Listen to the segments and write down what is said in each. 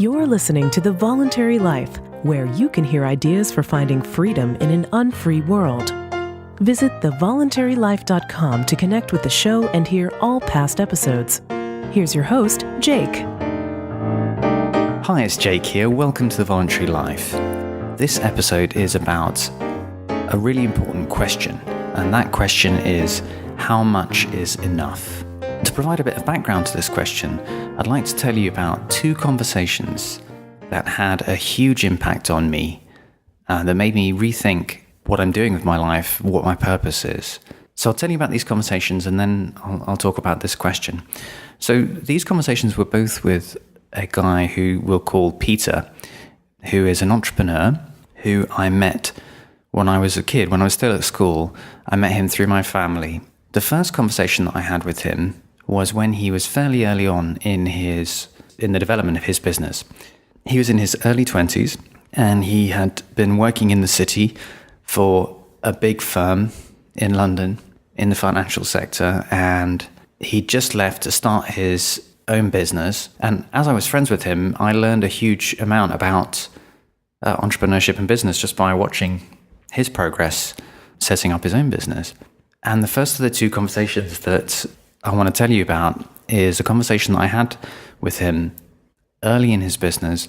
You're listening to The Voluntary Life, where you can hear ideas for finding freedom in an unfree world. Visit thevoluntarylife.com to connect with the show and hear all past episodes. Here's your host, Jake. Hi, it's Jake here. Welcome to The Voluntary Life. This episode is about a really important question, and that question is, how much is enough? To provide a bit of background to this question, I'd like to tell you about two conversations that had a huge impact on me, that made me rethink what I'm doing with my life, what my purpose is. So I'll tell you about these conversations and then I'll talk about this question. So these conversations were both with a guy who we'll call Peter, who is an entrepreneur who I met when I was a kid, when I was still at school. I met him through my family. The first conversation that I had with him was when he was fairly early on in the development of his business. He was in his early 20s and he had been working in the city for a big firm in London in the financial sector, and he just left to start his own business. And as I was friends with him, I learned a huge amount about entrepreneurship and business just by watching his progress setting up his own business. And the first of the two conversations that I want to tell you about is a conversation that I had with him early in his business,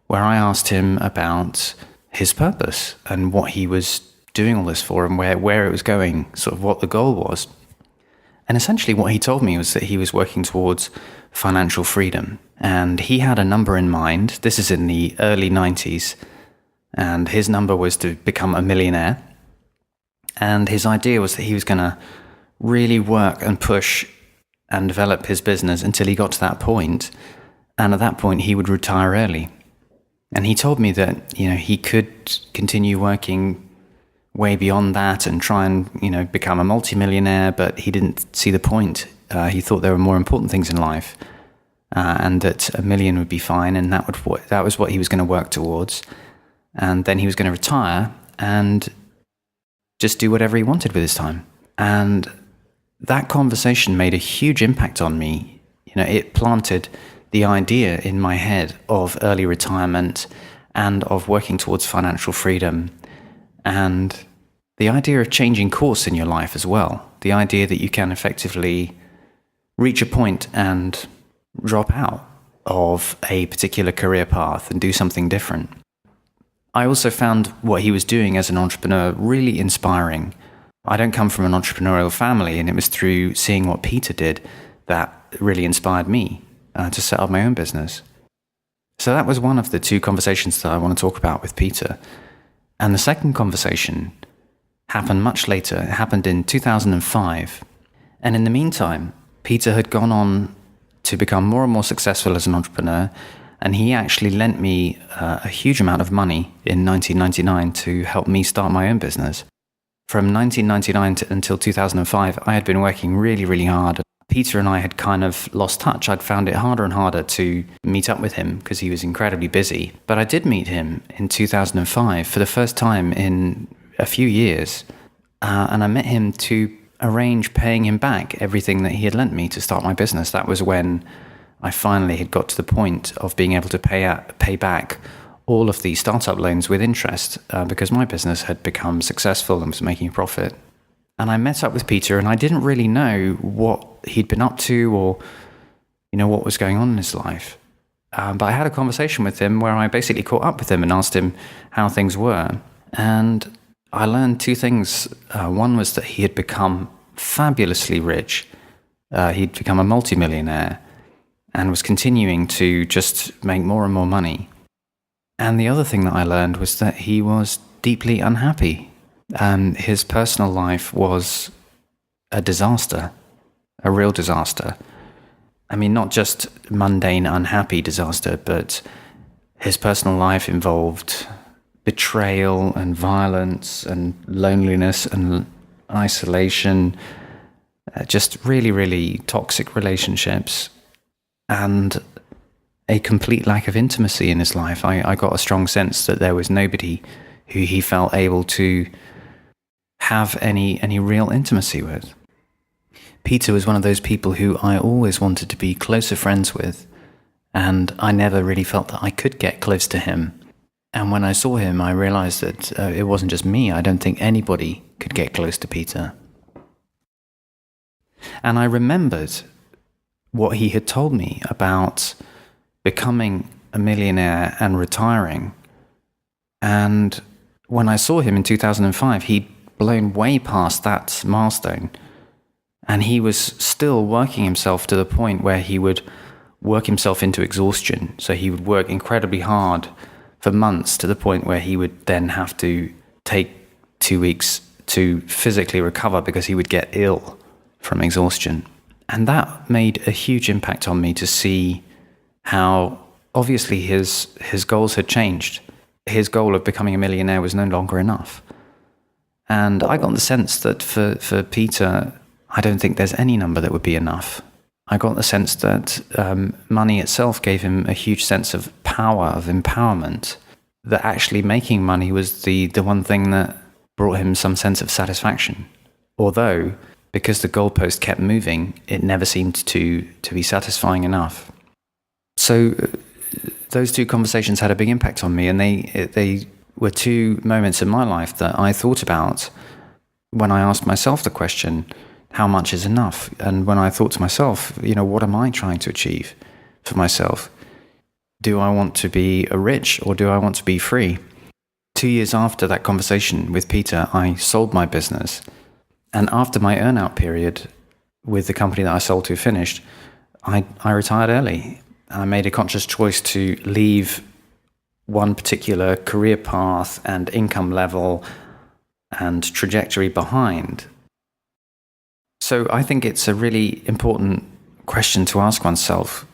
where I asked him about his purpose and what he was doing all this for and where it was going, sort of what the goal was. And essentially what he told me was that he was working towards financial freedom. And he had a number in mind. This is in the early 90s. And his number was to become a millionaire. And his idea was that he was going to really work and push and develop his business until he got to that point. And at that point, he would retire early. And he told me that, he could continue working way beyond that and try and, become a multimillionaire, but he didn't see the point. He thought there were more important things in life, and that $1 million would be fine, and that was what he was going to work towards. And then he was going to retire and just do whatever he wanted with his time. And that conversation made a huge impact on me. It planted the idea in my head of early retirement and of working towards financial freedom, and the idea of changing course in your life as well. The idea that you can effectively reach a point and drop out of a particular career path and do something different. I also found what he was doing as an entrepreneur really inspiring. I don't come from an entrepreneurial family, and it was through seeing what Peter did that really inspired me to set up my own business. So that was one of the two conversations that I want to talk about with Peter. And the second conversation happened much later. It happened in 2005. And in the meantime, Peter had gone on to become more and more successful as an entrepreneur. And he actually lent me a huge amount of money in 1999 to help me start my own business. From 1999 until 2005, I had been working really, really hard. Peter and I had kind of lost touch. I'd found it harder and harder to meet up with him because he was incredibly busy. But I did meet him in 2005 for the first time in a few years. And I met him to arrange paying him back everything that he had lent me to start my business. That was when I finally had got to the point of being able to pay back all of the startup loans with interest because my business had become successful and was making a profit. And I met up with Peter, and I didn't really know what he'd been up to or, what was going on in his life. But I had a conversation with him where I basically caught up with him and asked him how things were. And I learned two things. One was that he had become fabulously rich. He'd become a multimillionaire and was continuing to just make more and more money. And the other thing that I learned was that he was deeply unhappy. His personal life was a disaster, a real disaster. I mean, not just mundane, unhappy disaster, but his personal life involved betrayal and violence and loneliness and isolation, just really, really toxic relationships, and a complete lack of intimacy in his life. I got a strong sense that there was nobody who he felt able to have any real intimacy with. Peter was one of those people who I always wanted to be closer friends with, And I never really felt that I could get close to him. And when I saw him, I realized that it wasn't just me. I don't think anybody could get close to Peter. And I remembered what he had told me about becoming a millionaire and retiring. And when I saw him in 2005, he'd blown way past that milestone. And he was still working himself to the point where he would work himself into exhaustion. So he would work incredibly hard for months to the point where he would then have to take 2 weeks to physically recover because he would get ill from exhaustion. And that made a huge impact on me to see how obviously his goals had changed. His goal of becoming a millionaire was no longer enough. And I got the sense that for Peter, I don't think there's any number that would be enough. I got the sense that money itself gave him a huge sense of power, of empowerment, that actually making money was the one thing that brought him some sense of satisfaction. Although, because the goalpost kept moving, it never seemed to be satisfying enough. So those two conversations had a big impact on me, and they were two moments in my life that I thought about when I asked myself the question, how much is enough? And when I thought to myself, what am I trying to achieve for myself? Do I want to be rich or do I want to be free? 2 years after that conversation with Peter, I sold my business. And after my earnout period with the company that I sold to finished, I retired early. I made a conscious choice to leave one particular career path and income level and trajectory behind. So I think it's a really important question to ask oneself.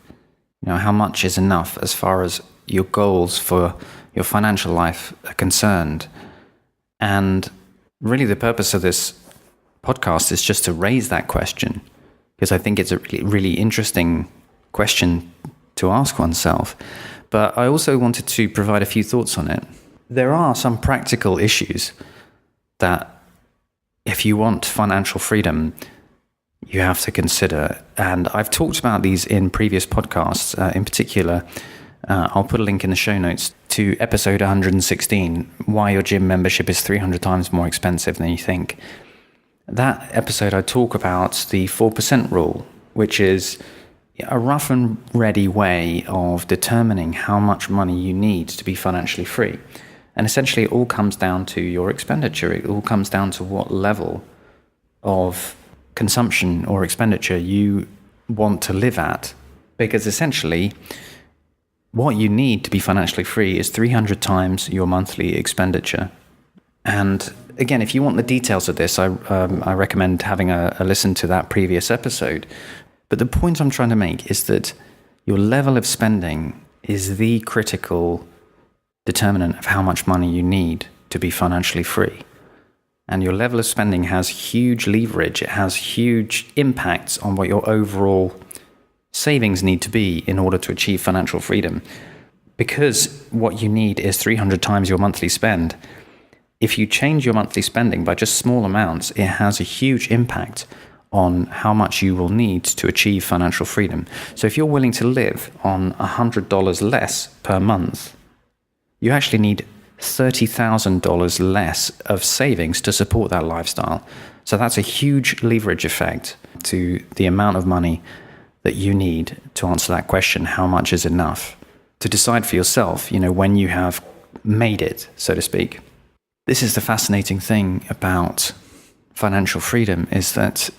How much is enough as far as your goals for your financial life are concerned? And really the purpose of this podcast is just to raise that question, because I think it's a really, really interesting question to ask oneself. But I also wanted to provide a few thoughts on it. There are some practical issues that if you want financial freedom, you have to consider. And I've talked about these in previous podcasts. In particular, I'll put a link in the show notes to episode 116, Why Your Gym Membership is 300 times more expensive than you think. That episode, I talk about the 4% rule, which is a rough and ready way of determining how much money you need to be financially free. And essentially, it all comes down to your expenditure. It all comes down to what level of consumption or expenditure you want to live at. Because essentially, what you need to be financially free is 300 times your monthly expenditure. And again, if you want the details of this, I recommend having a listen to that previous episode. But the point I'm trying to make is that your level of spending is the critical determinant of how much money you need to be financially free. And your level of spending has huge leverage. It has huge impacts on what your overall savings need to be in order to achieve financial freedom. Because what you need is 300 times your monthly spend. If you change your monthly spending by just small amounts, it has a huge impact on how much you will need to achieve financial freedom. So if you're willing to live on $100 less per month, you actually need $30,000 less of savings to support that lifestyle. So that's a huge leverage effect to the amount of money that you need to answer that question, how much is enough? To decide for yourself, when you have made it, so to speak. This is the fascinating thing about financial freedom, is that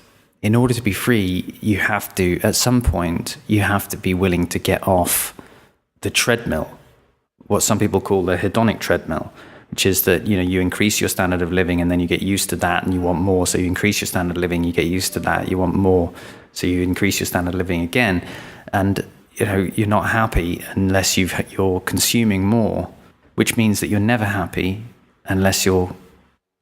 in order to be free, you have to, at some point, you have to be willing to get off the treadmill, what some people call the hedonic treadmill, which is that, you increase your standard of living and then you get used to that and you want more. So you increase your standard of living, you get used to that, you want more. So you increase your standard of living again. And, you're not happy unless you're consuming more, which means that you're never happy unless you're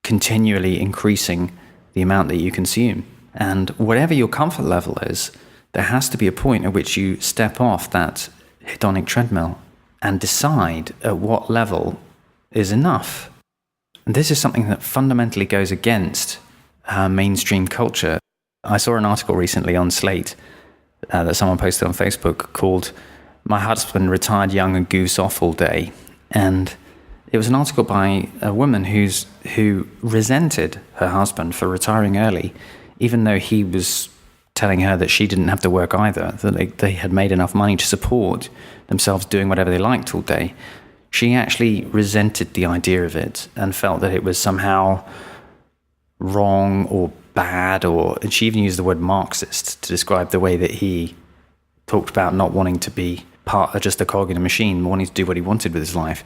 continually increasing the amount that you consume. And whatever your comfort level is, there has to be a point at which you step off that hedonic treadmill and decide at what level is enough. And this is something that fundamentally goes against mainstream culture. I saw an article recently on Slate that someone posted on Facebook called my husband retired young and goofs off all day. And it was an article by a woman who resented her husband for retiring early, even though he was telling her that she didn't have to work either, that they had made enough money to support themselves doing whatever they liked all day. She actually resented the idea of it and felt that it was somehow wrong or bad, and she even used the word Marxist to describe the way that he talked about not wanting to be part of just a cog in a machine, wanting to do what he wanted with his life.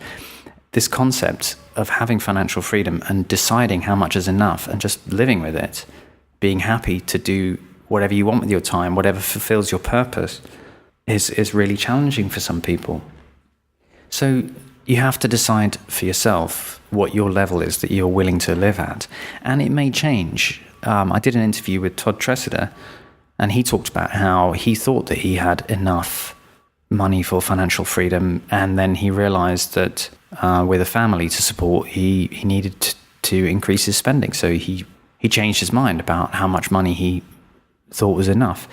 This concept of having financial freedom and deciding how much is enough and just living with it, being happy to do whatever you want with your time, whatever fulfills your purpose, is really challenging for some people. So you have to decide for yourself what your level is that you're willing to live at. And it may change. I did an interview with Todd Tressider, and he talked about how he thought that he had enough money for financial freedom, and then he realized that with a family to support, he needed to increase his spending. So he changed his mind about how much money he thought was enough.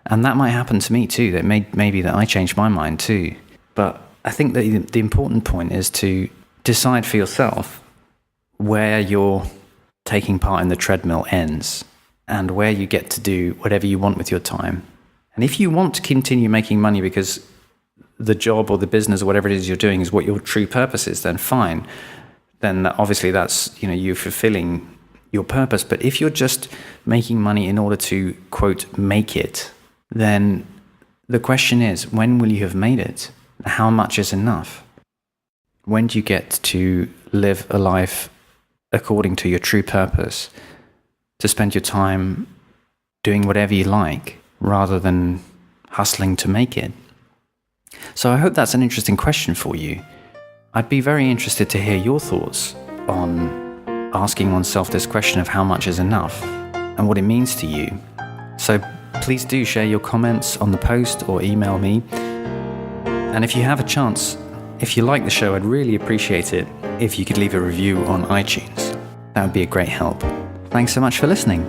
And that might happen to me too. That maybe that I changed my mind too. But I think that the important point is to decide for yourself where your taking part in the treadmill ends and where you get to do whatever you want with your time. And if you want to continue making money because the job or the business or whatever it is you're doing is what your true purpose is, then fine. Then obviously that's, you fulfilling your purpose. But if you're just making money in order to, quote, make it, then the question is, when will you have made it? How much is enough? When do you get to live a life according to your true purpose, to spend your time doing whatever you like rather than hustling to make it? So I hope that's an interesting question for you. I'd be very interested to hear your thoughts on asking oneself this question of how much is enough and what it means to you. So please do share your comments on the post or email me. And if you have a chance, if you like the show, I'd really appreciate it if you could leave a review on iTunes. That would be a great help. Thanks so much for listening.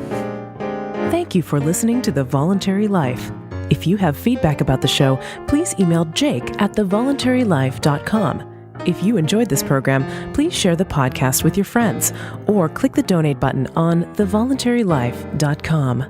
Thank you for listening to The Voluntary Life. If you have feedback about the show, please email jake@thevoluntarylife.com. If you enjoyed this program, please share the podcast with your friends or click the donate button on thevoluntarylife.com.